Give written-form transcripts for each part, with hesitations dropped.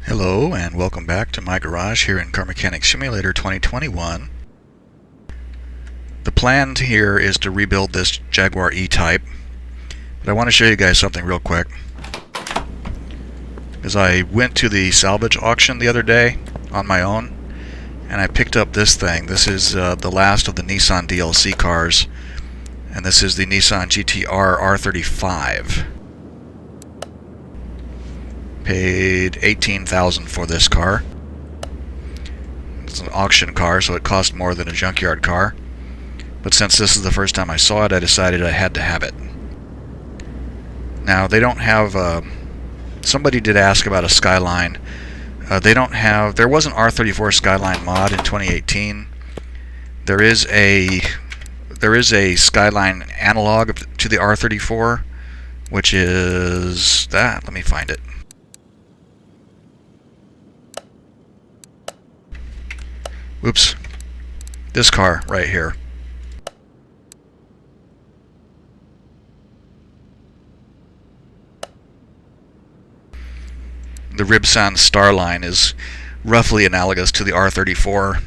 Hello and welcome back to my garage here in Car Mechanic Simulator 2021. The plan here is to rebuild this Jaguar E-Type, but I want to show you guys something real quick. Because I went to the salvage auction the other day on my own, and I picked up this thing. This is the last of the Nissan DLC cars, and this is the Nissan GT-R R35. Paid $18,000 for this car. It's an auction car, so it cost more than a junkyard car. But since this is the first time I saw it, I decided I had to have it. Now, they don't have... somebody did ask about a Skyline. They don't have... There was an R34 Skyline Mod in 2018. There is a Skyline analog to the R34, which is that. Let me find it. Oops. This car right here. The Ribson Starline is roughly analogous to the R34.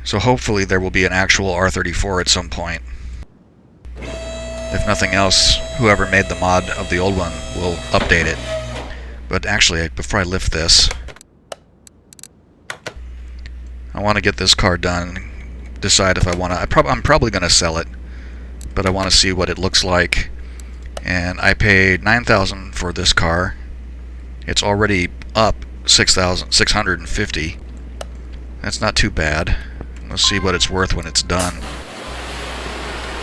So hopefully there will be an actual R34 at some point. If nothing else, whoever made the mod of the old one will update it. But actually, before I lift this, I want to get this car done, decide if I want to... I'm probably going to sell it, but I want to see what it looks like. And I paid $9,000 for this car. It's already up $6,650. That's not too bad. Let's see what it's worth when it's done.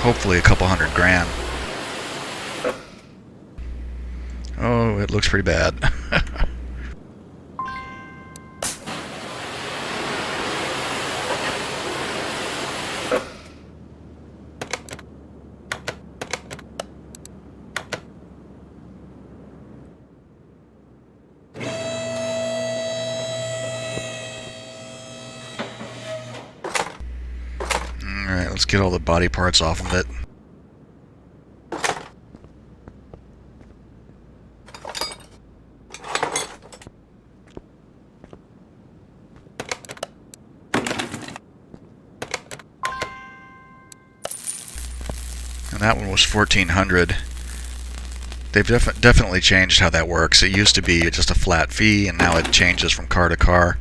Hopefully a couple $100 grand. Oh, it looks pretty bad. Alright, let's get all the body parts off of it. And that one was $1,400. They've definitely changed how that works. It used to be just a flat fee, and now it changes from car to car.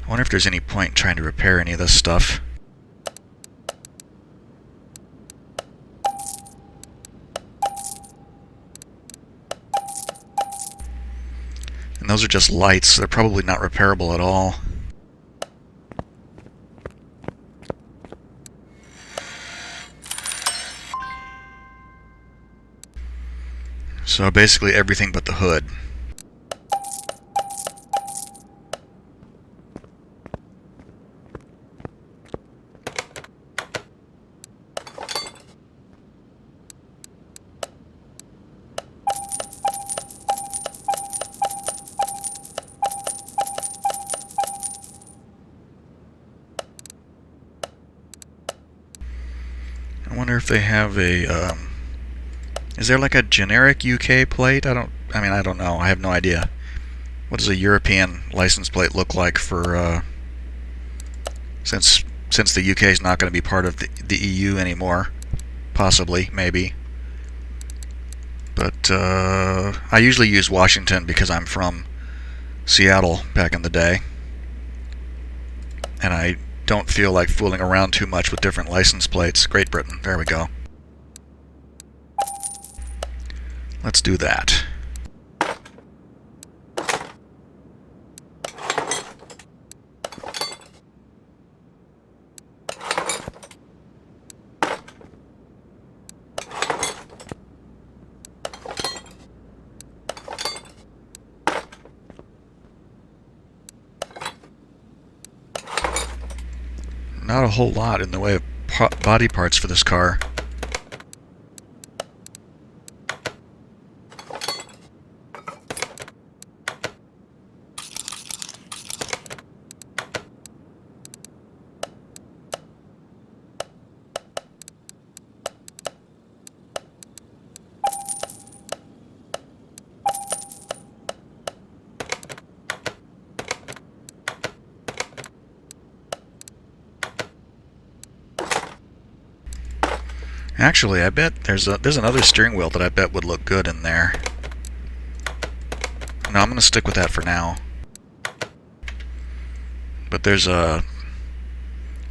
I wonder if there's any point in trying to repair any of this stuff. And those are just lights. They're probably not repairable at all. So basically everything but the hood. I wonder if they have a, is there like a generic UK plate? I don't know. I have no idea. What does a European license plate look like for, since the UK is not going to be part of the EU anymore? Possibly, maybe. But, I usually use Washington because I'm from Seattle back in the day. And I don't feel like fooling around too much with different license plates. Great Britain, there we go. Let's do that. Not a whole lot in the way of body parts for this car. Actually, I bet there's another steering wheel that I bet would look good in there. No, I'm going to stick with that for now. But there's a...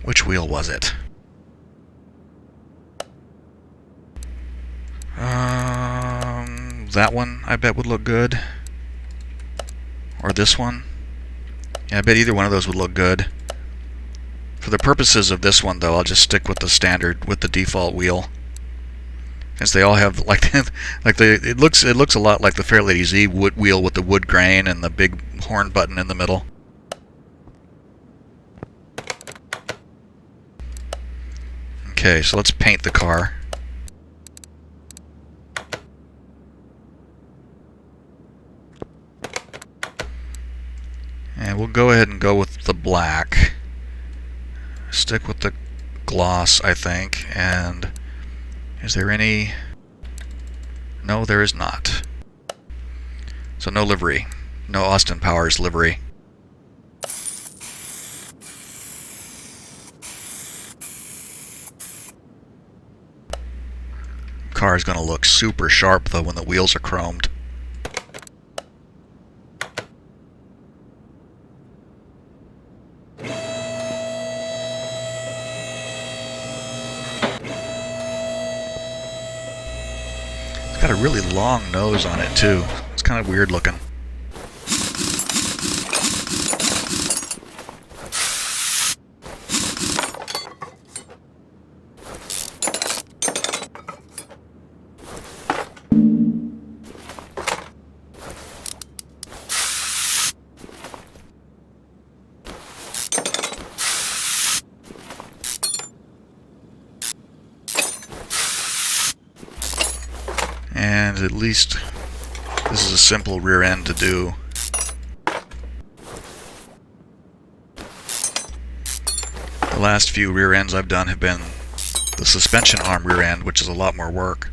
Which wheel was it? That one I bet would look good. Or this one. Yeah, I bet either one of those would look good. For the purposes of this one, though, I'll just stick with the standard, with the default wheel. Since they all have it looks a lot like the Fairlady Z wood wheel with the wood grain and the big horn button in the middle. Okay, so let's paint the car. And we'll go ahead and go with the black. Stick with the gloss, I think. And is there any... No, there is not. So no livery. No Austin Powers livery. Car is going to look super sharp, though, when the wheels are chromed. It's got a really long nose on it, too. It's kind of weird looking. And at least this is a simple rear end to do. The last few rear ends I've done have been the suspension arm rear end, which is a lot more work.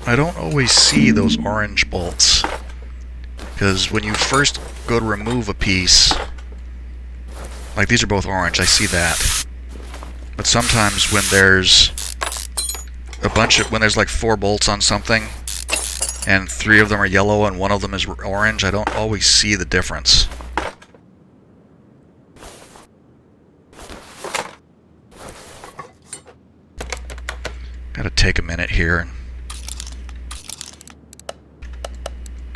I don't always see those orange bolts, because when you first go to remove a piece, like these are both orange, I see that. But sometimes when there's when there's like 4 bolts on something, and 3 of them are yellow and 1 of them is orange, I don't always see the difference. Gotta take a minute here and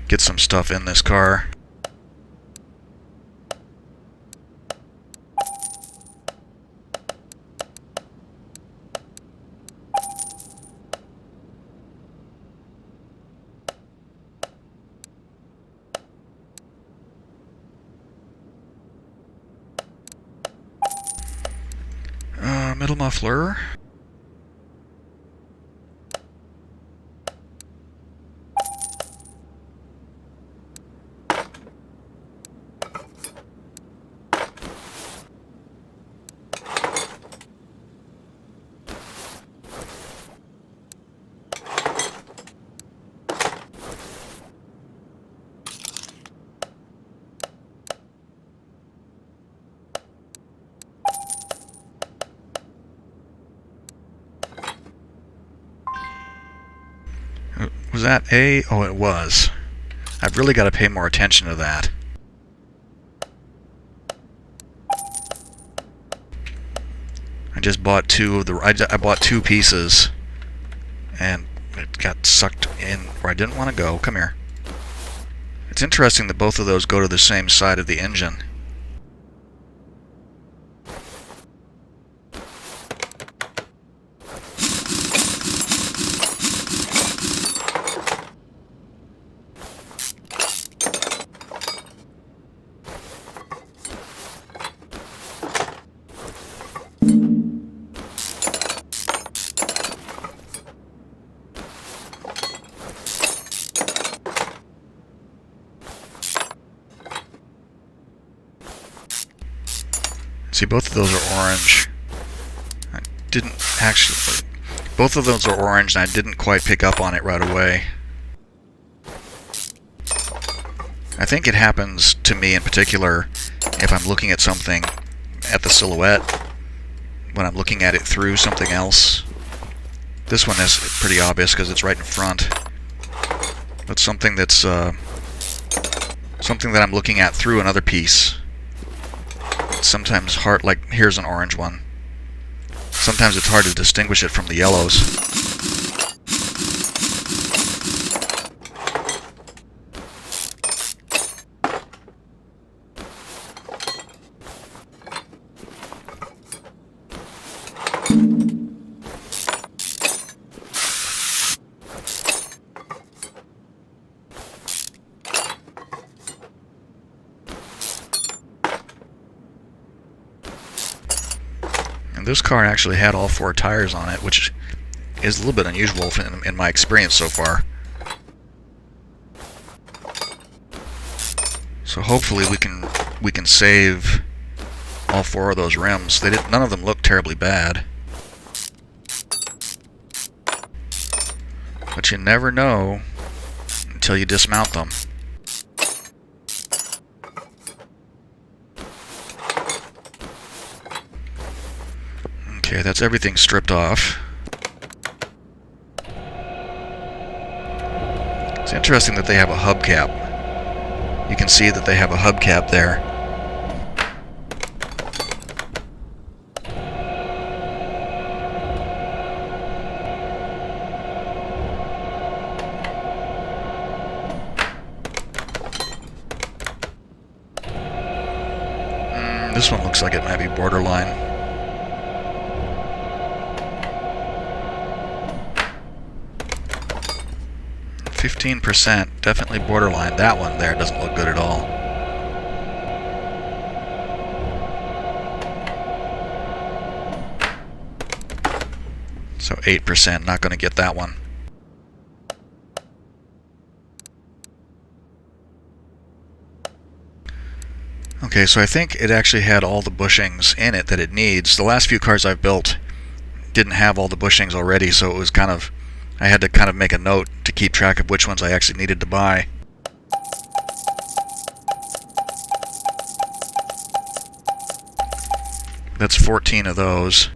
get some stuff in this car. Middle muffler. Was that A? Oh, it was. I've really got to pay more attention to that. I just bought I bought 2 pieces, and it got sucked in where I didn't want to go. Come here. It's interesting that both of those go to the same side of the engine. See, both of those are orange. I didn't actually... Both of those are orange, and I didn't quite pick up on it right away. I think it happens to me in particular if I'm looking at something at the silhouette, when I'm looking at it through something else. This one is pretty obvious because it's right in front. But something that's something that I'm looking at through another piece. It's sometimes hard, like here's an orange one. Sometimes it's hard to distinguish it from the yellows. This car actually had all 4 tires on it, which is a little bit unusual in my experience so far. So hopefully we can save all 4 of those rims. None of them look terribly bad, but you never know until you dismount them. Okay, that's everything stripped off. It's interesting that they have a hubcap. You can see that they have a hubcap there. This one looks like it might be borderline. 15%, definitely borderline. That one there doesn't look good at all. So 8%, not going to get that one. Okay, so I think it actually had all the bushings in it that it needs. The last few cars I've built didn't have all the bushings already, so it was kind of... I had to kind of make a note to keep track of which ones I actually needed to buy. That's 14 of those.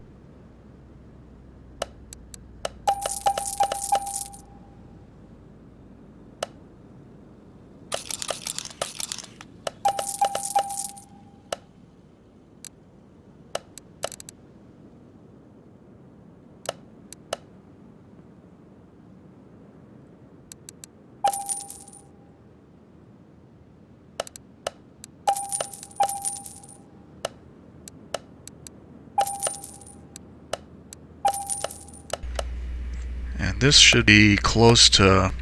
And this should be close to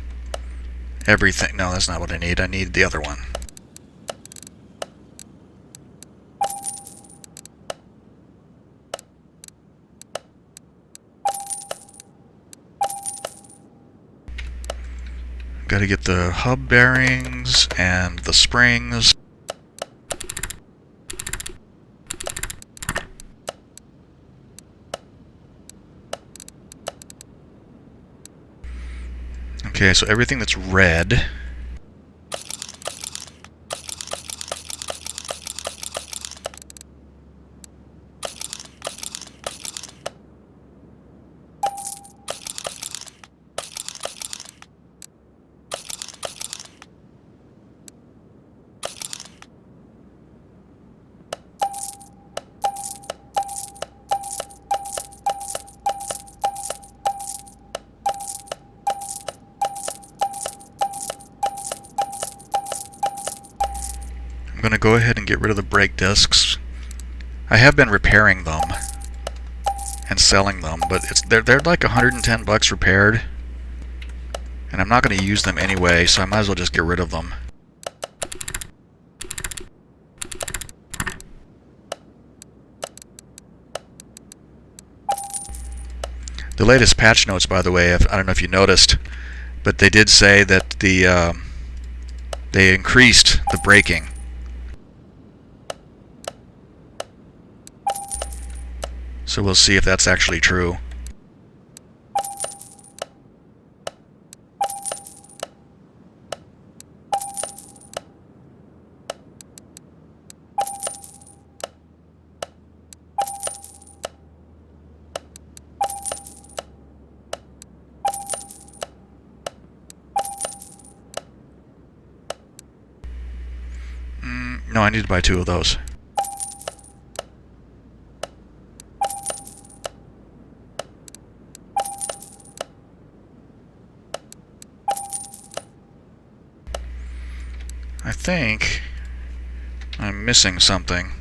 everything. No, that's not what I need. I need the other one. Got to get the hub bearings and the springs. Okay, so everything that's red. I'm going to go ahead and get rid of the brake discs. I have been repairing them and selling them, but they're like $110 repaired, and I'm not going to use them anyway, so I might as well just get rid of them. The latest patch notes, by the way, I don't know if you noticed, but they did say that they increased the braking. So we'll see if that's actually true. No, I need to buy 2 of those. I think I'm missing something.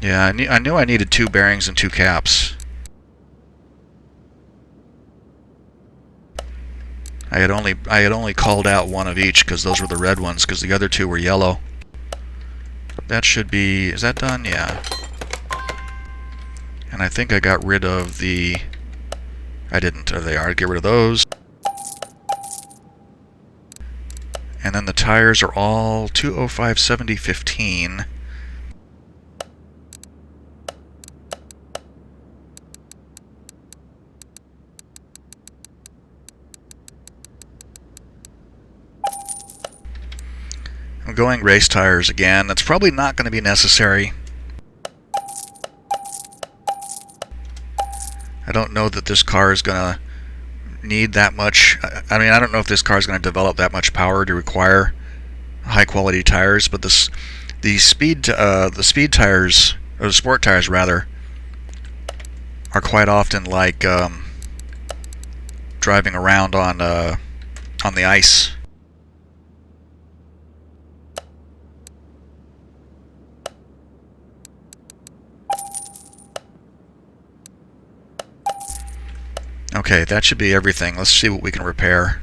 Yeah, I knew I needed 2 bearings and 2 caps. I had only called out 1 of each because those were the red ones, because the other 2 were yellow. That should be... is that done? Yeah. And I think I got rid of the... I didn't. There they are. Get rid of those. And then the tires are all 205 70 15. I'm going race tires again. That's probably not going to be necessary. I don't know that this car is going to need that much. I mean, I don't know if this car is going to develop that much power to require high quality tires, but the speed tires, or the sport tires rather, are quite often like driving around on the ice. Okay, that should be everything. Let's see what we can repair.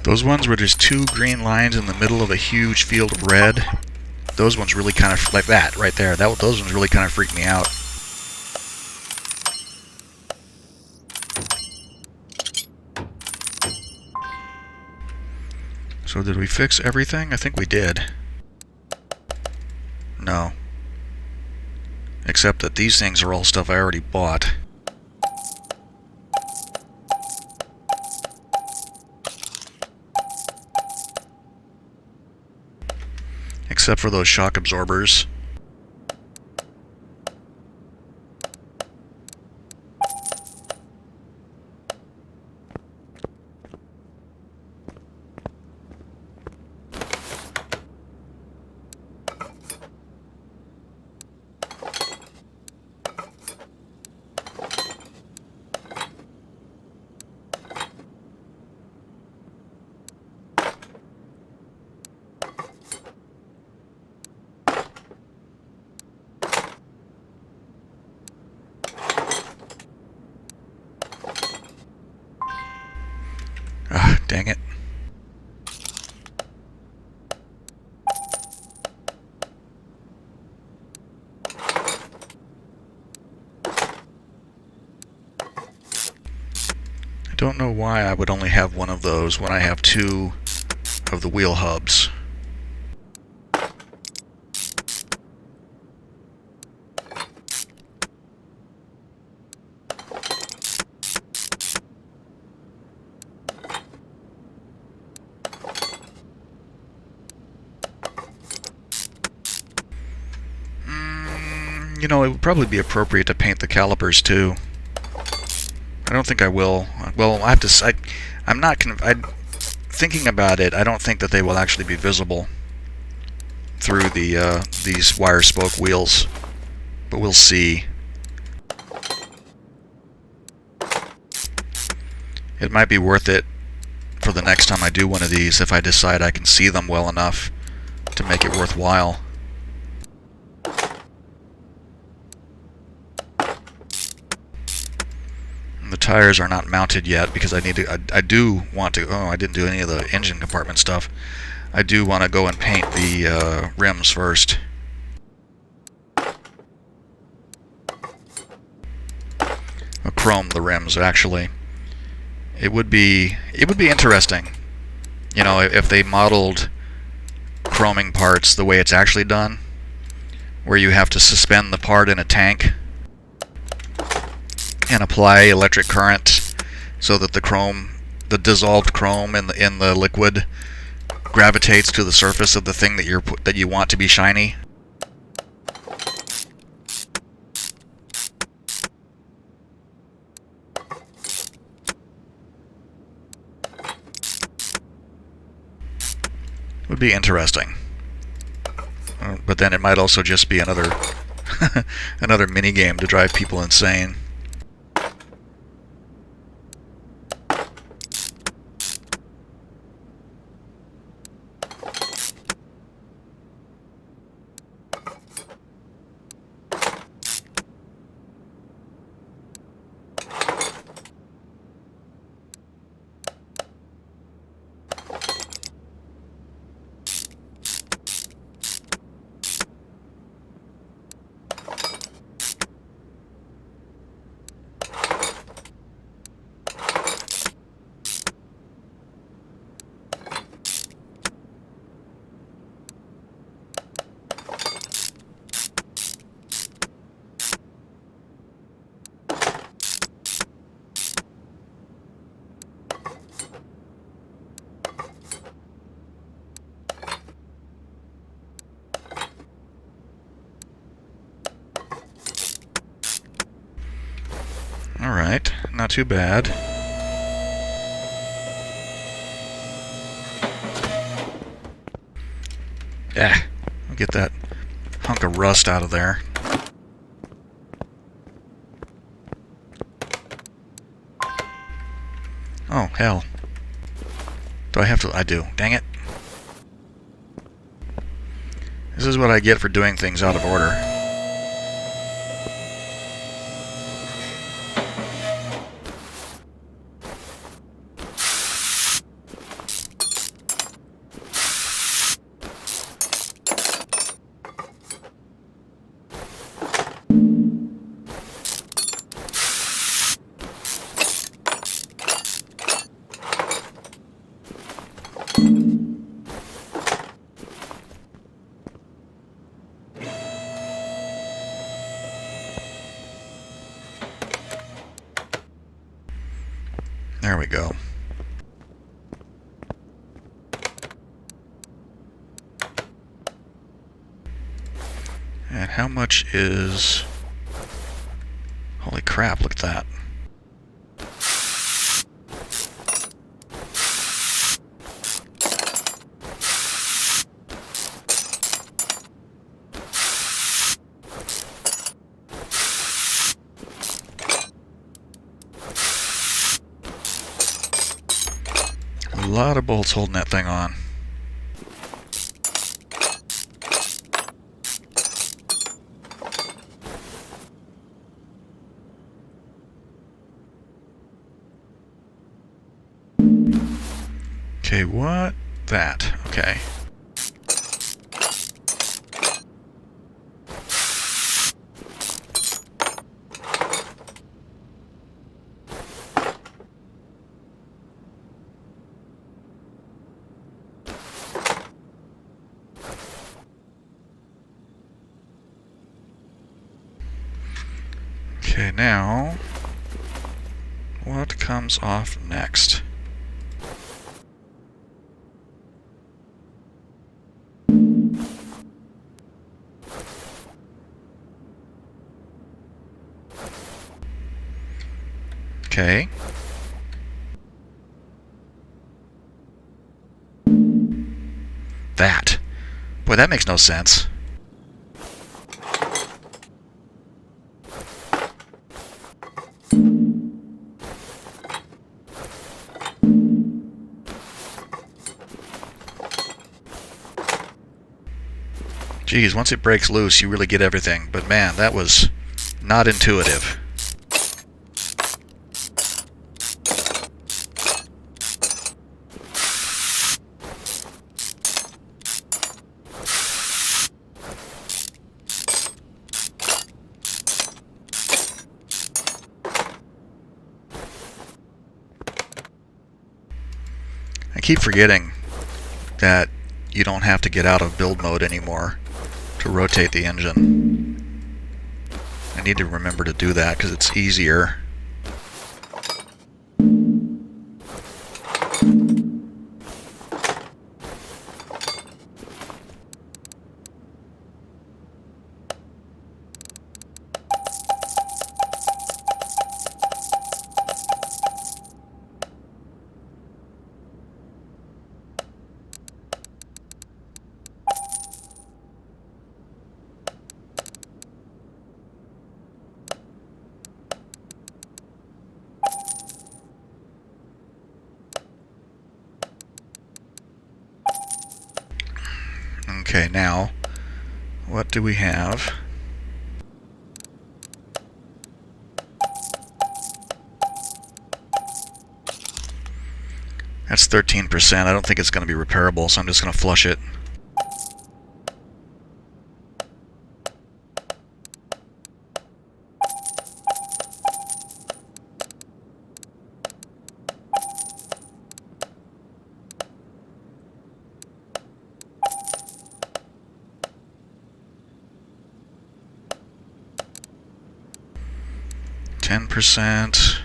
Those ones were just 2 green lines in the middle of a huge field of red. Those ones really kind of, like that right there, those ones really kind of freaked me out. So did we fix everything? I think we did. No. Except that these things are all stuff I already bought. Except for those shock absorbers. Ah, dang it. I don't know why I would only have 1 of those when I have 2 of the wheel hubs. You know, it would probably be appropriate to paint the calipers too. I don't think I will. Well, I have to. I'm not. Thinking about it, I don't think that they will actually be visible through these wire spoke wheels, but we'll see. It might be worth it for the next time I do one of these if I decide I can see them well enough to make it worthwhile. The tires are not mounted yet because I need to. I do want to. Oh, I didn't do any of the engine compartment stuff. I do want to go and paint the rims first. Or chrome the rims actually. It would be interesting, you know, if they modeled chroming parts the way it's actually done, where you have to suspend the part in a tank and apply electric current so that the dissolved chrome in the liquid gravitates to the surface of the thing that you want to be shiny. Would be interesting. But then it might also just be another another mini game to drive people insane. Alright, not too bad. I'll get that hunk of rust out of there. Oh, hell. Do I have to? I do. Dang it. This is what I get for doing things out of order. There we go. And how much is... Holy crap, look at that. A lot of bolts holding that thing on. Okay, what? That. Okay. Okay, now, what comes off next? Okay. That. Boy, that makes no sense. Geez, once it breaks loose, you really get everything. But man, that was not intuitive. I keep forgetting that you don't have to get out of build mode anymore to rotate the engine. I need to remember to do that because it's easier. Okay, now, what do we have? That's 13%. I don't think it's going to be repairable, so I'm just going to flush it. %.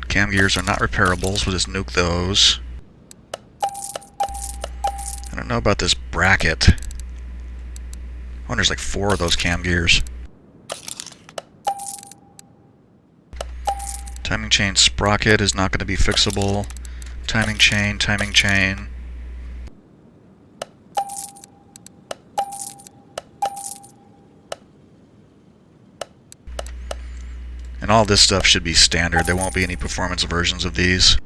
Cam gears are not repairable, so we'll just nuke those. I don't know about this bracket. I wonder there's like 4 of those cam gears. Timing chain sprocket is not going to be fixable. Timing chain, timing chain. And all this stuff should be standard. There won't be any performance versions of these.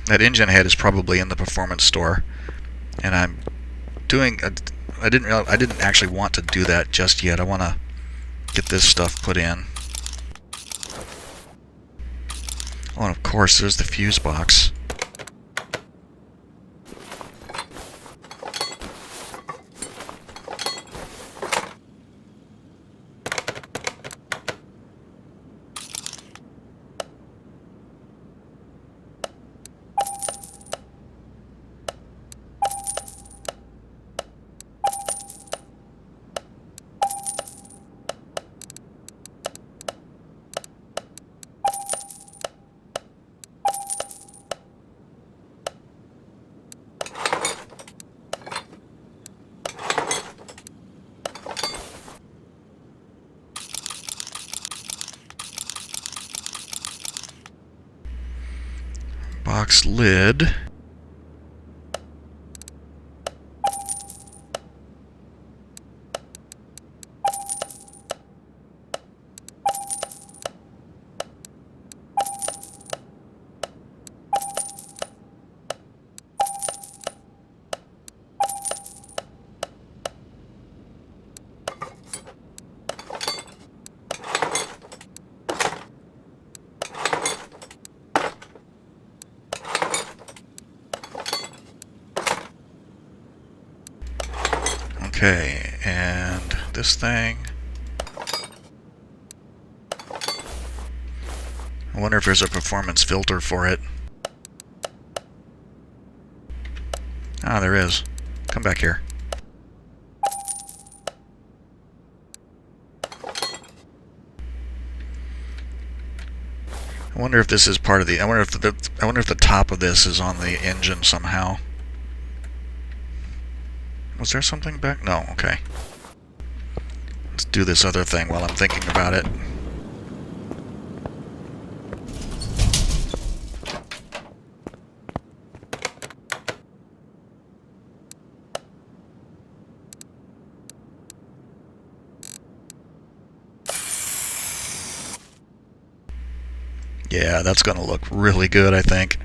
That engine head is probably in the performance store, and I'm doing. I didn't actually want to do that just yet. I want to get this stuff put in. Oh, and of course, there's the fuse box. Box lid. Okay, and this thing. I wonder if there's a performance filter for it. Ah, there is. Come back here. I wonder if this is part of the. I wonder if the top of this is on the engine somehow. Was there something back? No. Okay. Let's do this other thing while I'm thinking about it. Yeah, that's going to look really good, I think.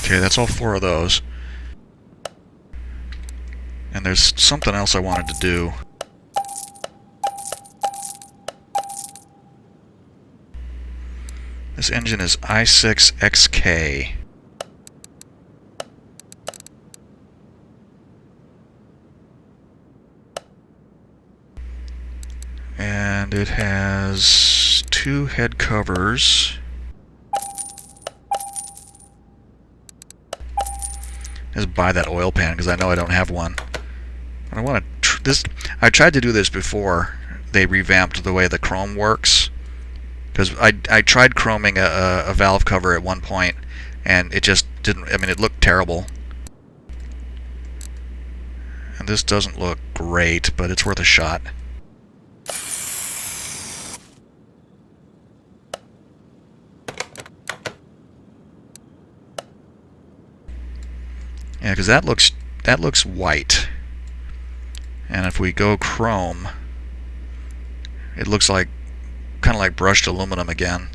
Okay, that's all 4 of those. And there's something else I wanted to do. This engine is i6XK. And it has 2 head covers. Just buy that oil pan because I know I don't have one. I want to this. I tried to do this before they revamped the way the chrome works. Because I tried chroming a valve cover at one point, and it just didn't. I mean, it looked terrible. And this doesn't look great, but it's worth a shot. Yeah, because that looks white, and if we go chrome, it looks like kind of like brushed aluminum again.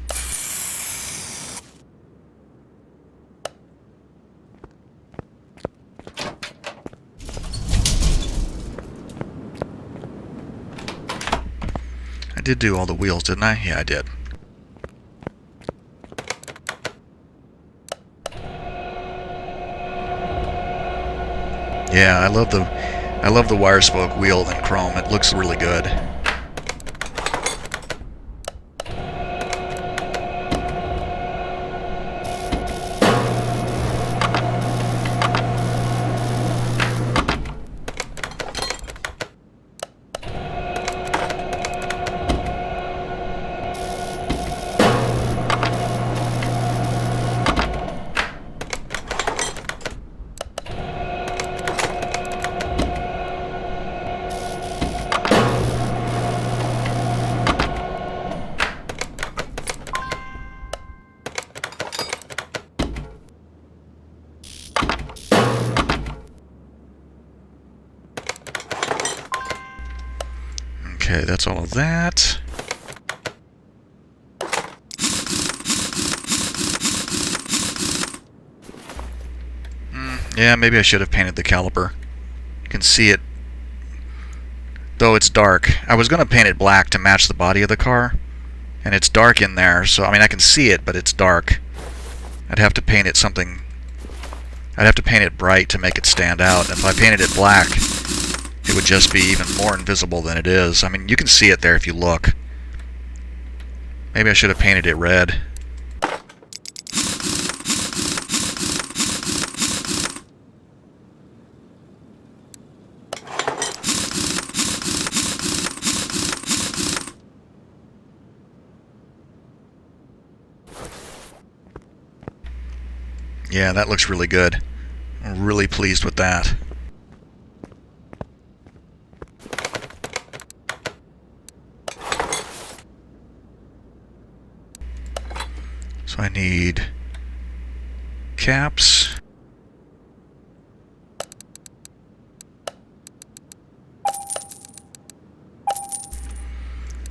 I did do all the wheels, didn't I? Yeah, I did. Yeah, I love the wire spoke wheel in chrome. It looks really good. Okay, that's all of that. Yeah, maybe I should have painted the caliper. You can see it, though it's dark. I was going to paint it black to match the body of the car, and it's dark in there, so I mean I can see it, but it's dark. I'd have to paint it something. I'd have to paint it bright to make it stand out. If I painted it black, it would just be even more invisible than it is. I mean, you can see it there if you look. Maybe I should have painted it red. Yeah, that looks really good. I'm really pleased with that. So I need caps.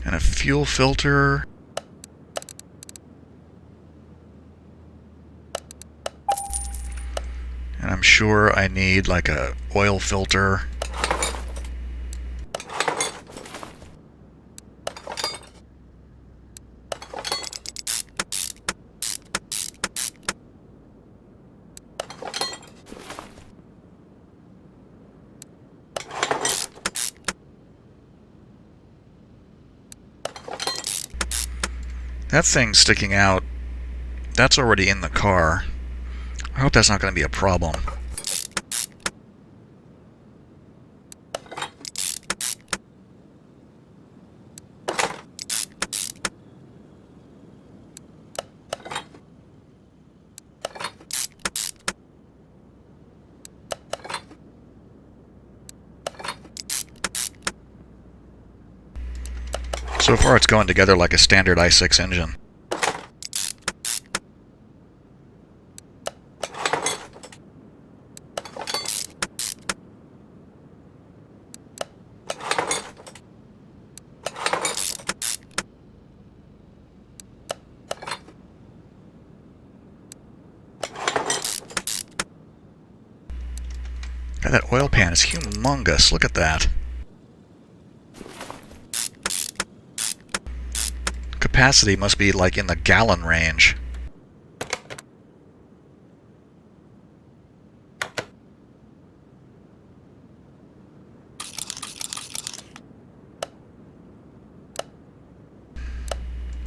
And a fuel filter. And I'm sure I need like a oil filter. That thing sticking out, that's already in the car. I hope that's not going to be a problem. So far it's going together like a standard i6 engine. God, that oil pan is humongous. Look at that. Capacity must be like in the gallon range.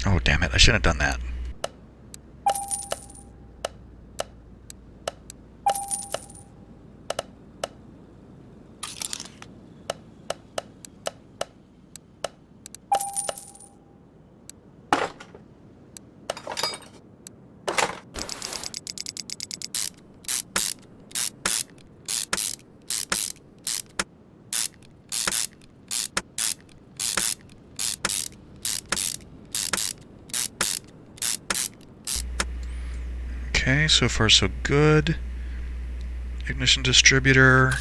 Oh, damn it. I shouldn't have done that. Okay, so far so good. Ignition distributor.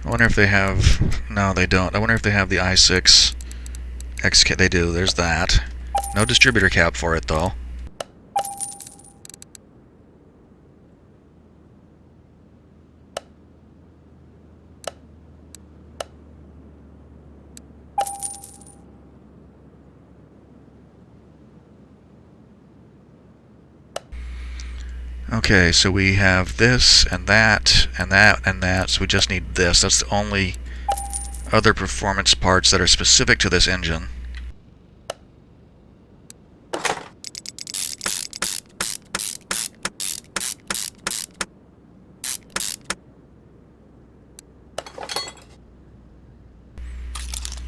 I wonder if they have... No, they don't. I wonder if they have the i6 XK. They do. There's that. No distributor cap for it, though. Okay, so we have this, and that, and that, and that, so we just need this. That's the only other performance parts that are specific to this engine.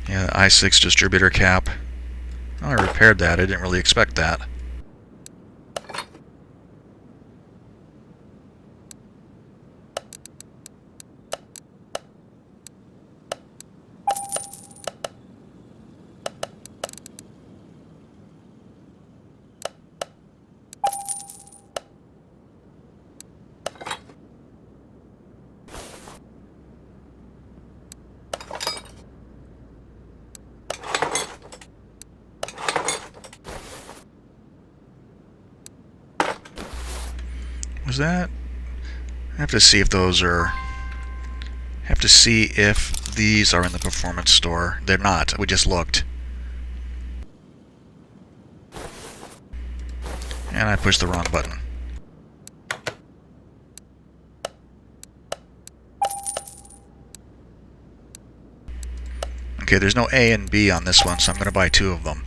Yeah, i6 distributor cap. Oh, I repaired that. I didn't really expect that. Was that? I have to see if those are... I have to see if these are in the performance store. They're not. We just looked. And I pushed the wrong button. Okay, there's no A and B on this one, so I'm going to buy 2 of them.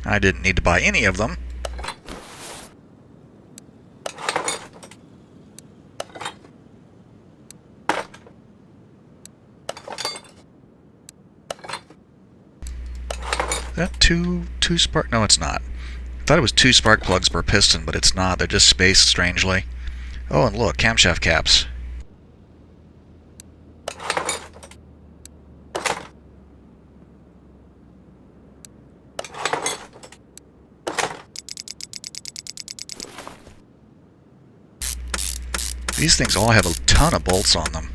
I didn't need to buy any of them. Is that two spark? No, it's not. I thought it was 2 spark plugs per piston, but it's not. They're just spaced strangely. Oh, and look, camshaft caps. These things all have a ton of bolts on them.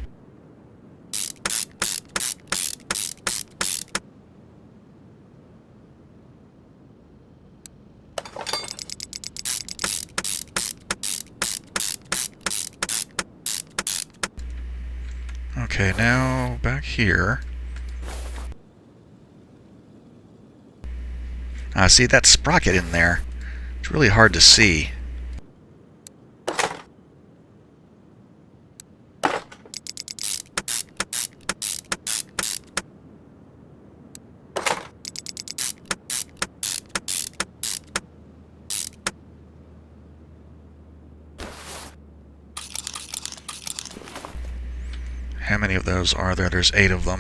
Okay, now back here. See that sprocket in there? It's really hard to see. How many of those are there? There's 8 of them.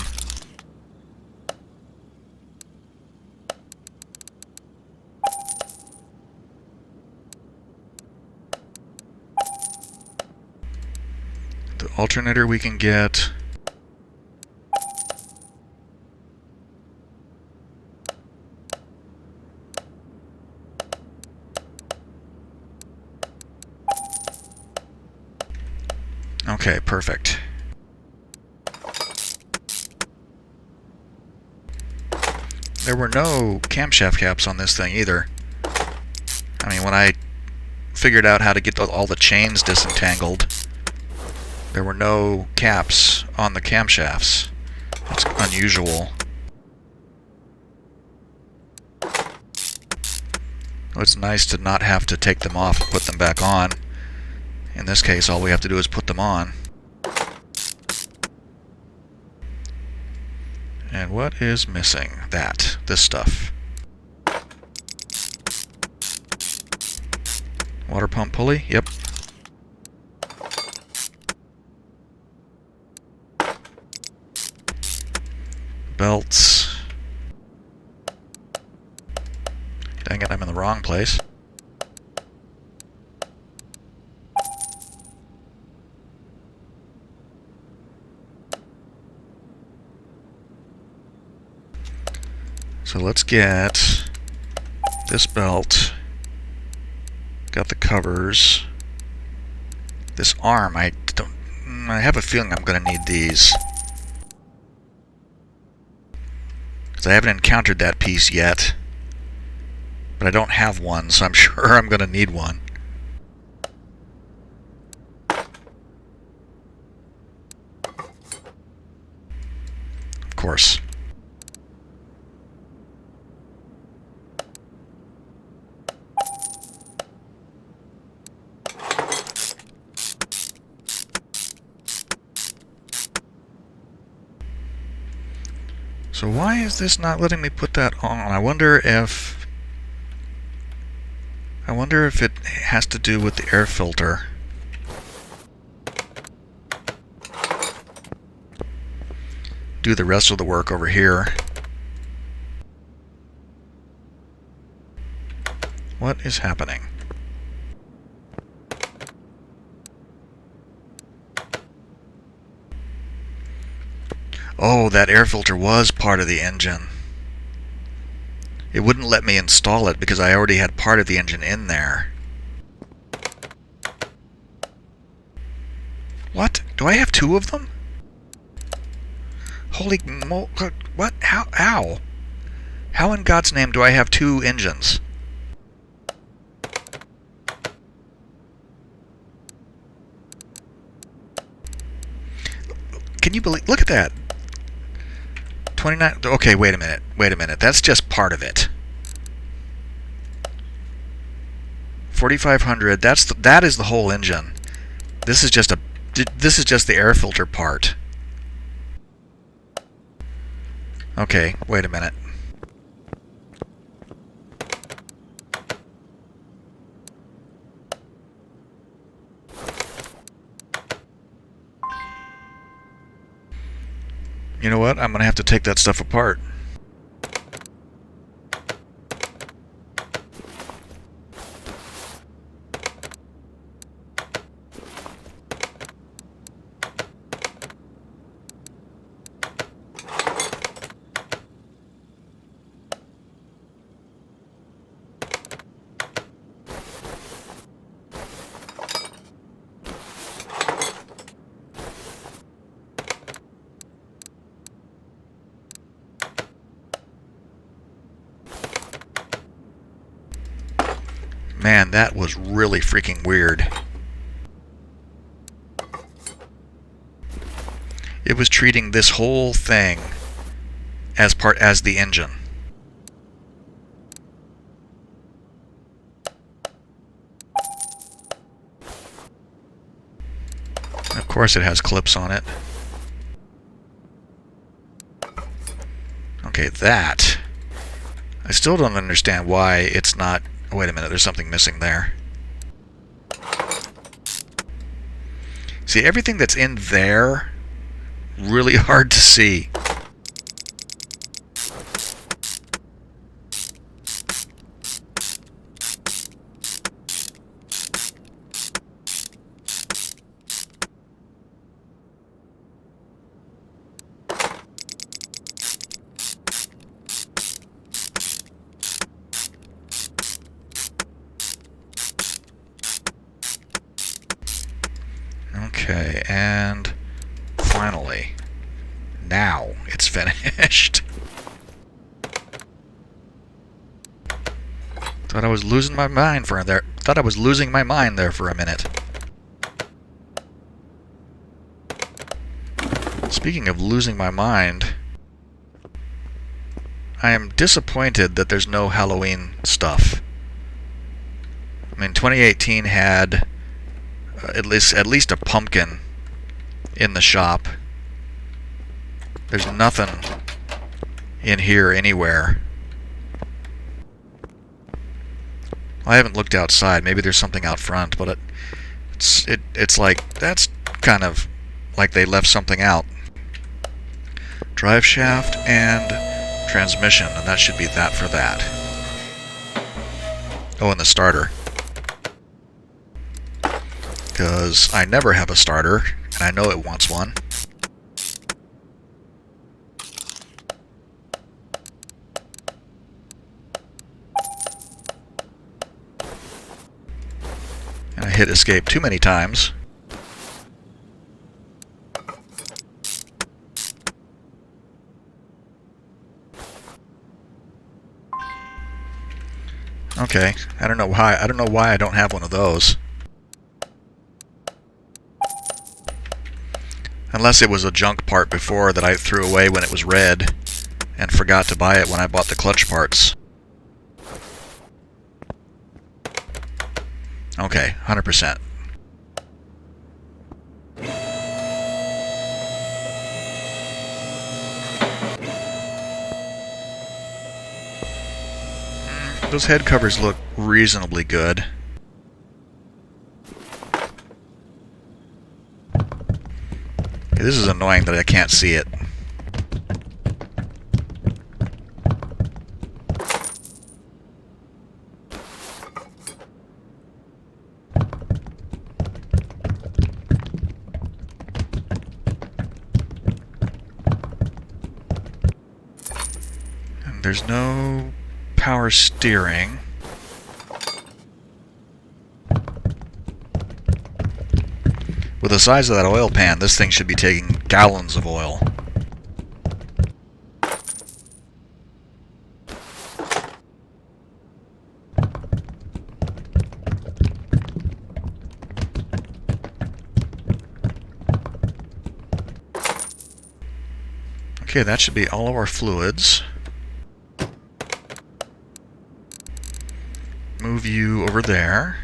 The alternator we can get. Okay, perfect. There were no camshaft caps on this thing either. I mean, when I figured out how to get all the chains disentangled, there were no caps on the camshafts. That's unusual. It's nice to not have to take them off and put them back on. In this case, all we have to do is put them on. And what is missing? This stuff. Water pump pulley? Yep. Belts. Dang it, I'm in the wrong place. So let's get this belt. Got the covers. This arm, I have a feeling I'm going to need these. Because I haven't encountered that piece yet. But I don't have one, so I'm sure I'm going to need one. Of course. So why is this not letting me put that on? I wonder if it has to do with the air filter. Do the rest of the work over here. What is happening? Oh, that air filter was part of the engine. It wouldn't let me install it because I already had part of the engine in there. What? Do I have 2 of them? Holy what? How? How in God's name do I have 2 engines? Can you believe? Look at that. 29. Okay, wait a minute. Wait a minute. That's just part of it. 4500. That is the whole engine. This is just the air filter part. Okay, wait a minute. You know what? I'm going to have to take that stuff apart. Man, that was really freaking weird. It was treating this whole thing as the engine. Of course it has clips on it. Okay, that. I still don't understand why it's not... Oh, wait a minute, there's something missing there. See, everything that's in there, really hard to see. Okay, and finally, now it's finished. Thought I was losing my mind for there. Thought I was losing my mind there for a minute. Speaking of losing my mind, I am disappointed that there's no Halloween stuff. I mean, 2018 had at least a pumpkin in the shop. There's nothing in here anywhere. I haven't looked outside. Maybe there's something out front, but it's like that's kind of like they left something out. Drive shaft and transmission, and that should be that for that. Oh, and the starter. Because I never have a starter, and I know it wants one. And I hit escape too many times. Okay, I don't know why I don't have one of those. Unless it was a junk part before that I threw away when it was red and forgot to buy it when I bought the clutch parts. Okay, 100%. Those head covers look reasonably good. Okay, this is annoying that I can't see it. And there's no power steering. With the size of that oil pan, this thing should be taking gallons of oil. Okay, that should be all of our fluids. Move you over there.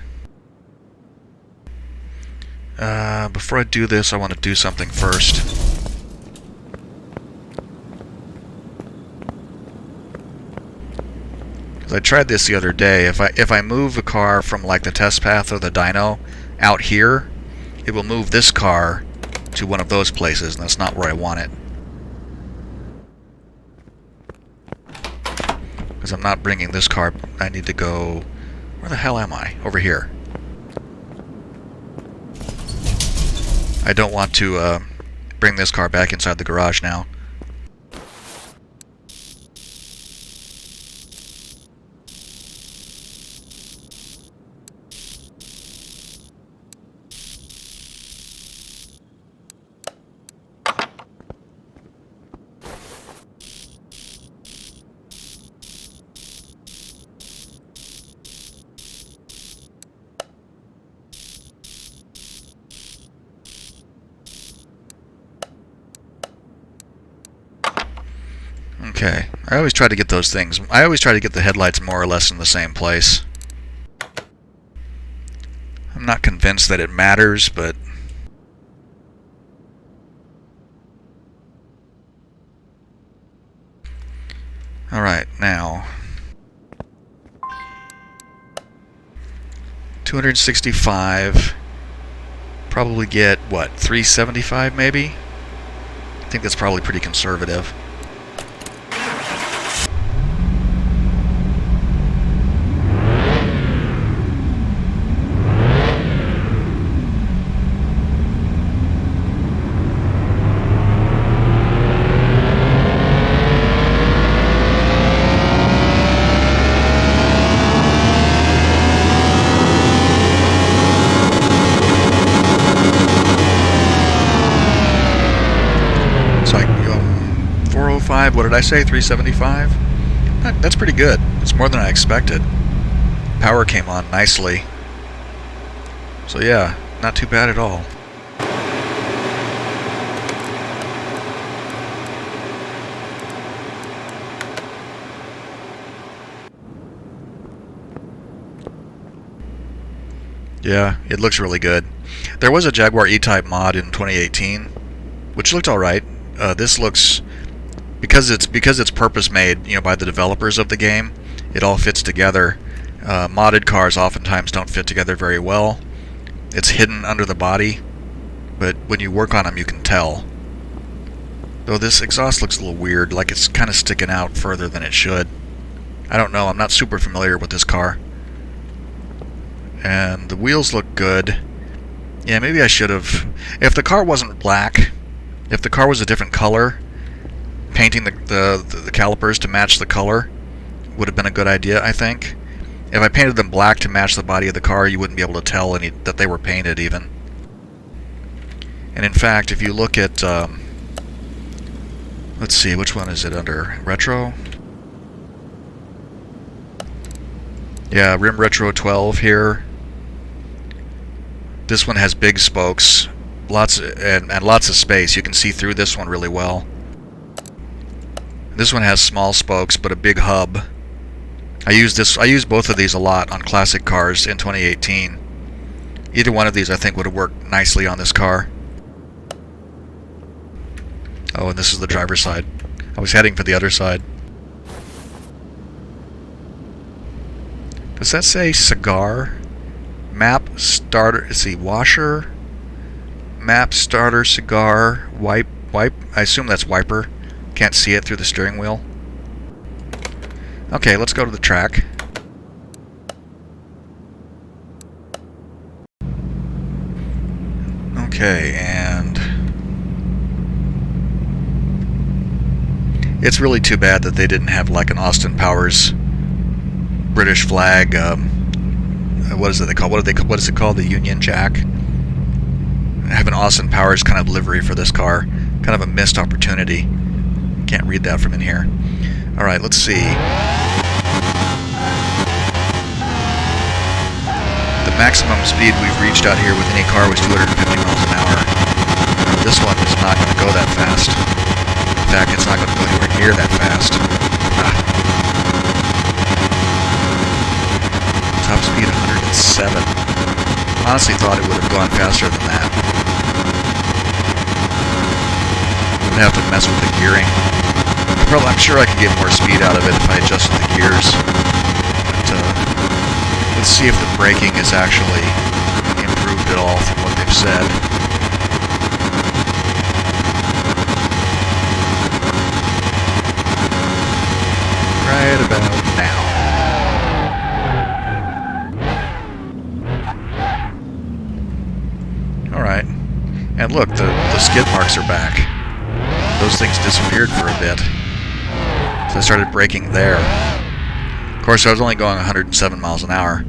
Before I do this, I want to do something first. Because I tried this the other day. If I move a car from like the test path or the dyno out here, it will move this car to one of those places, and that's not where I want it. Because I'm not bringing this car. I need to go... Where the hell am I? Over here. I don't want to bring this car back inside the garage now. Okay, I always try to get those things. I always try to get the headlights more or less in the same place. I'm not convinced that it matters, but... Alright, now... 265... Probably get, what, 375 maybe? I think that's probably pretty conservative. What did I say? 375? That's pretty good. It's more than I expected. Power came on nicely. So yeah, not too bad at all. Yeah, it looks really good. There was a Jaguar E-Type mod in 2018, which looked alright. This looks... Because it's purpose made, you know, by the developers of the game, it all fits together. Modded cars oftentimes don't fit together very well. It's hidden under the body, but when you work on them, you can tell. Though this exhaust looks a little weird, like it's kind of sticking out further than it should. I don't know. I'm not super familiar with this car. And the wheels look good. Yeah, maybe I should have. If the car wasn't black, if the car was a different color, painting the calipers to match the color would have been a good idea, I think. If I painted them black to match the body of the car, you wouldn't be able to tell that they were painted, even. And in fact, if you look at... let's see, which one is it under? Retro? Yeah, Rim Retro 12 here. This one has big spokes, lots of space. You can see through this one really well. This one has small spokes, but a big hub. I used both of these a lot on classic cars in 2018. Either one of these I think would have worked nicely on this car. Oh, and this is the driver's side. I was heading for the other side. Does that say cigar? Map starter, let's see, washer, map starter, cigar, wipe, I assume that's wiper. Can't see it through the steering wheel. Okay, let's go to the track. Okay, and it's really too bad that they didn't have like an Austin Powers British flag. What is it they call? What is it called? The Union Jack. Have an Austin Powers kind of livery for this car. Kind of a missed opportunity. Can't read that from in here. Alright, let's see. The maximum speed we've reached out here with any car was 250 miles an hour. This one is not going to go that fast. In fact, it's not going to go anywhere near that fast. Top speed 107. Honestly thought it would have gone faster than that. I'd have to mess with the gearing. I'm sure I could get more speed out of it if I adjusted the gears. But let's see if the braking is actually improved at all from what they've said. Right about now. Alright. And look, the skid marks are back. Those things disappeared for a bit. So I started braking there. Of course, I was only going 107 miles an hour.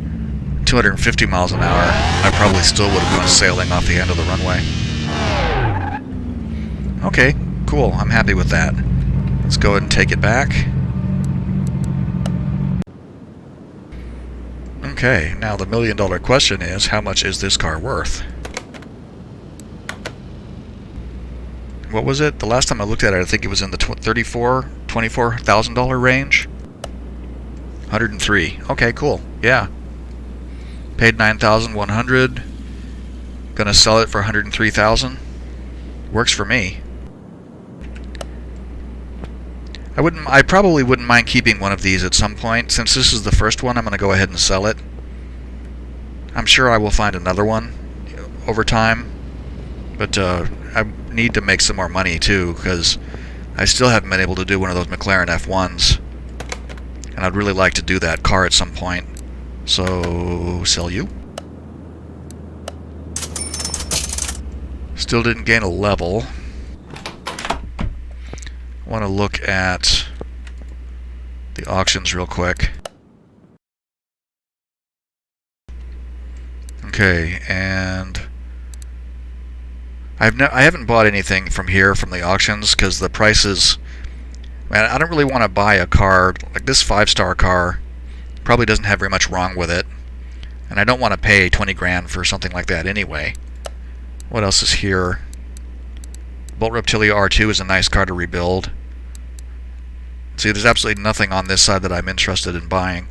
250 miles an hour, I probably still would have gone sailing off the end of the runway. Okay, cool. I'm happy with that. Let's go ahead and take it back. Okay, now the million-dollar question is, how much is this car worth? What was it? The last time I looked at it, I think it was in the $24,000 range. 103. Okay, cool. Yeah. Paid $9,100. Gonna sell it for $103,000. Works for me. I probably wouldn't mind keeping one of these at some point. Since this is the first one, I'm gonna go ahead and sell it. I'm sure I will find another one over time, but I need to make some more money too, because I still haven't been able to do one of those McLaren F1s, and I'd really like to do that car at some point. So, sell you. Still didn't gain a level. I want to look at the auctions real quick. Okay, and I haven't bought anything from here from the auctions because the prices. Man, I don't really want to buy a car like this 5-star car. Probably doesn't have very much wrong with it, and I don't want to pay 20 grand for something like that anyway. What else is here? Bolt Reptilia R2 is a nice car to rebuild. See, there's absolutely nothing on this side that I'm interested in buying.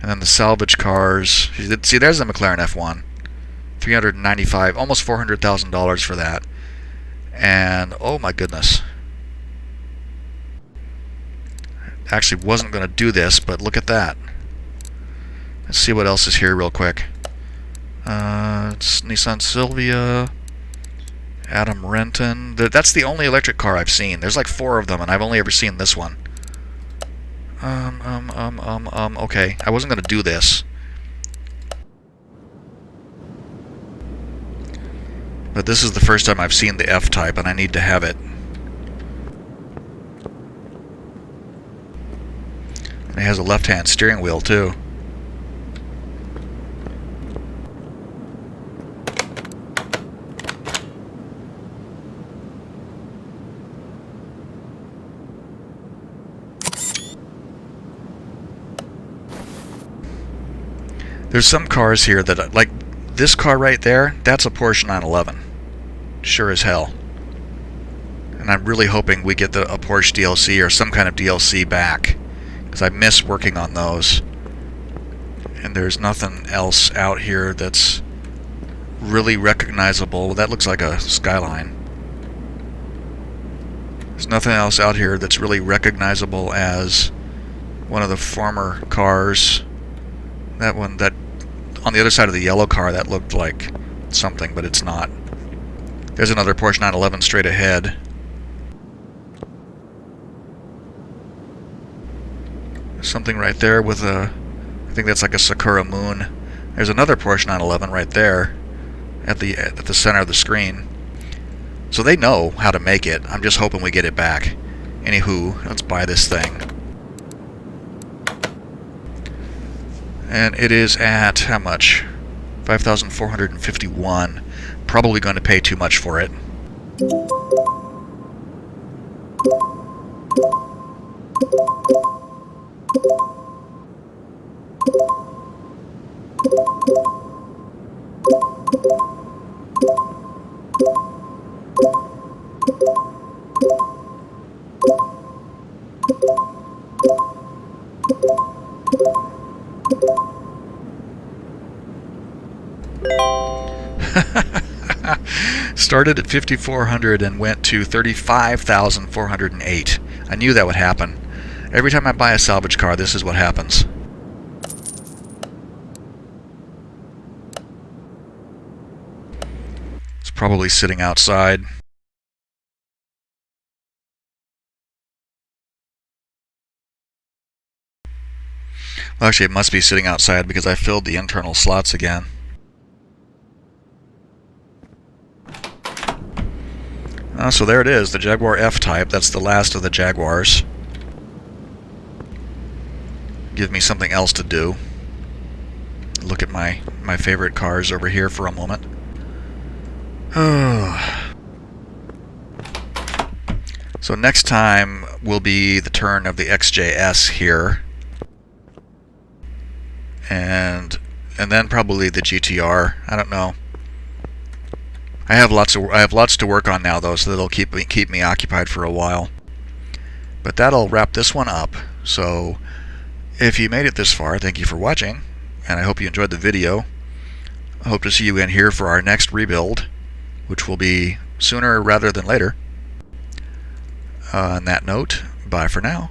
And then the salvage cars. See, there's the McLaren F1. $395, almost $400,000 for that. And, oh my goodness. Actually wasn't going to do this, but look at that. Let's see what else is here real quick. It's Nissan Silvia, Adam Renton. That's the only electric car I've seen. There's like 4 of them, and I've only ever seen this one. Okay. I wasn't going to do this. But this is the first time I've seen the F-Type, and I need to have it. And it has a left-hand steering wheel, too. There's some cars here that, like this car right there, that's a Porsche 911. Sure as hell. And I'm really hoping we get a Porsche DLC or some kind of DLC back, because I miss working on those. And there's nothing else out here that's really recognizable. That looks like a Skyline. There's nothing else out here that's really recognizable as one of the former cars. That one, that on the other side of the yellow car, that looked like something, but it's not. There's another Porsche 911 straight ahead. Something right there with a, I think that's like a Sakura Moon. There's another Porsche 911 right there at the center of the screen. So they know how to make it. I'm just hoping we get it back. Anywho, let's buy this thing. And it is at, how much? 5,451. Probably going to pay too much for it. Started at 5,400 and went to 35,408. I knew that would happen. Every time I buy a salvage car, this is what happens. It's probably sitting outside. Well, actually, it must be sitting outside because I filled the internal slots again. So there it is, the Jaguar F-Type. That's the last of the Jaguars. Give me something else to do. Look at my favorite cars over here for a moment. So next time will be the turn of the XJS here. And then probably the GTR. I don't know. I have lots to work on now though, so that'll keep me occupied for a while. But that'll wrap this one up. So if you made it this far, thank you for watching, and I hope you enjoyed the video. I hope to see you in here for our next rebuild, which will be sooner rather than later. On that note, bye for now.